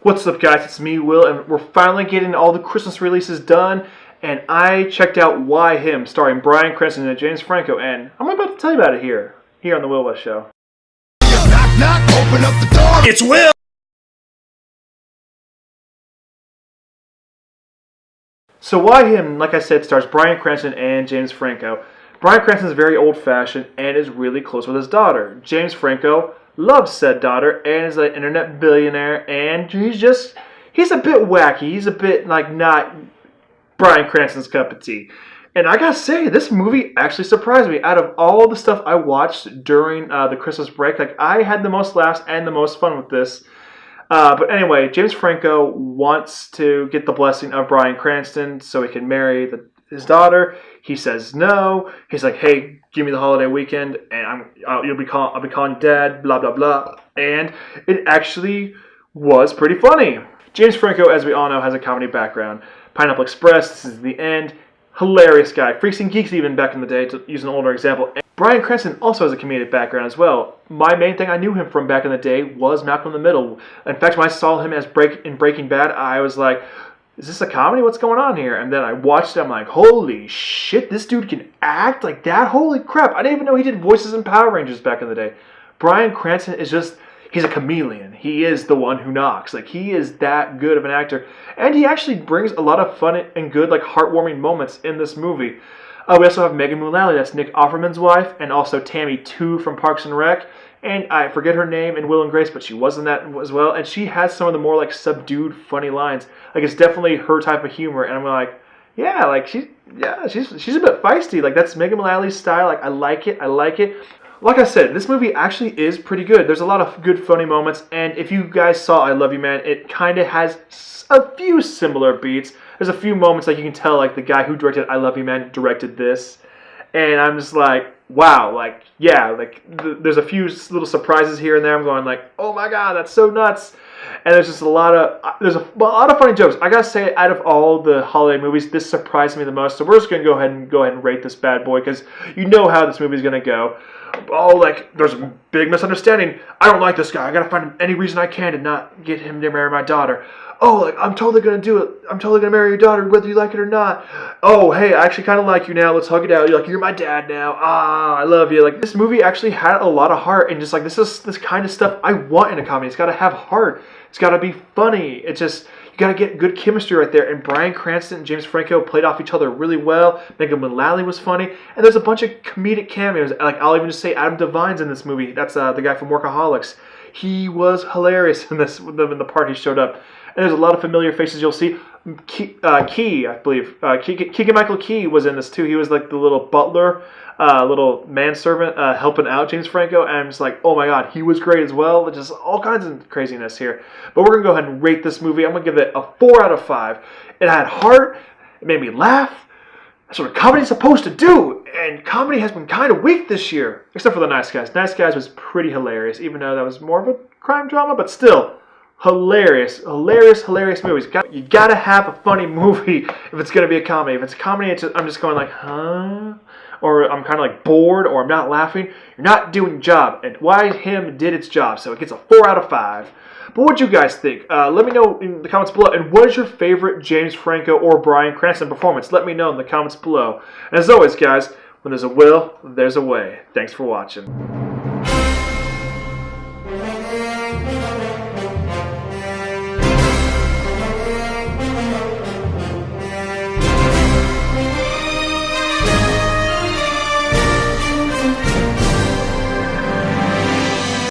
What's up, guys? It's me, Will, and we're finally getting all the Christmas releases done. And I checked out Why Him, starring Bryan, Cranston, and James Franco, and I'm about to tell you about it here on the Will West Show. Knock, knock, open up the door. It's Will. So Why Him, like I said, stars Bryan Cranston and James Franco. Bryan Cranston is very old-fashioned and is really close with his daughter. James Franco loves said daughter and is an internet billionaire, and he's a bit wacky. He's a bit not Bryan Cranston's cup of tea. And I gotta say, this movie actually surprised me. Out of all the stuff I watched during the Christmas break, I had the most laughs and the most fun with this. But anyway, James Franco wants to get the blessing of Bryan Cranston so he can marry his daughter. He says no. He's like, hey, give me the holiday weekend, and I'll be calling you Dad. Blah blah blah. And it actually was pretty funny. James Franco, as we all know, has a comedy background. Pineapple Express, This Is the End. Hilarious guy. Freaks and Geeks even back in the day, to use an older example. And Bryan Cranston also has a comedic background as well. My main thing I knew him from back in the day was Malcolm in the Middle. In fact, when I saw him in Breaking Bad, I was like, is this a comedy? What's going on here? And then I watched it. I'm like, holy shit, this dude can act like that? Holy crap. I didn't even know he did voices in Power Rangers back in the day. Bryan Cranston is he's a chameleon. He is the one who knocks. He is that good of an actor. And he actually brings a lot of fun and good, heartwarming moments in this movie. We also have Megan Mullally, that's Nick Offerman's wife, and also Tammy 2 from Parks and Rec. And I forget her name in Will and Grace, but she was in that as well. And she has some of the more subdued, funny lines. It's definitely her type of humor. And I'm like, yeah, she's a bit feisty. That's Megan Mullally's style. I like it. Like I said, this movie actually is pretty good. There's a lot of good, funny moments. And if you guys saw I Love You, Man, it kind of has a few similar beats. There's a few moments you can tell, the guy who directed I Love You, Man directed this. And I'm just like, wow, there's a few little surprises here and there. I'm going oh my god, that's so nuts. And there's just a lot of funny jokes. I gotta say, out of all the holiday movies, this surprised me the most. So we're just gonna go ahead and rate this bad boy, because you know how this movie's gonna go. There's a big misunderstanding. I don't like this guy. I gotta find any reason I can to not get him to marry my daughter. I'm totally gonna do it. I'm totally gonna marry your daughter, whether you like it or not. Oh, hey, I actually kind of like you now. Let's hug it out. You're my dad now. I love you. This movie actually had a lot of heart, and this is this kind of stuff I want in a comedy. It's gotta have heart. It's gotta be funny. It's just, you gotta get good chemistry right there. And Bryan Cranston and James Franco played off each other really well. Megan Mullally was funny, and there's a bunch of comedic cameos. I'll even just say Adam Devine's in this movie. That's the guy from Workaholics. He was hilarious in this, in the part he showed up. And there's a lot of familiar faces you'll see. Key, I believe. Keegan-Michael Key was in this too. He was the little butler, little manservant helping out James Franco. And I'm just oh my god, he was great as well. Just all kinds of craziness here. But we're going to go ahead and rate this movie. I'm going to give it a 4 out of 5. It had heart. It made me laugh. That's what comedy's supposed to do. And comedy has been kind of weak this year. Except for The Nice Guys. Nice Guys was pretty hilarious, even though that was more of a crime drama. But still, hilarious movies. You gotta have a funny movie if it's gonna be a comedy. If it's a comedy, I'm just going huh? Or I'm kind of bored, or I'm not laughing. You're not doing your job. And Why Him did its job, so it gets a 4 out of 5. But what do you guys think? Let me know in the comments below. And what is your favorite James Franco or Bryan Cranston performance? Let me know in the comments below. And as always, guys, when there's a will, there's a way. Thanks for watching.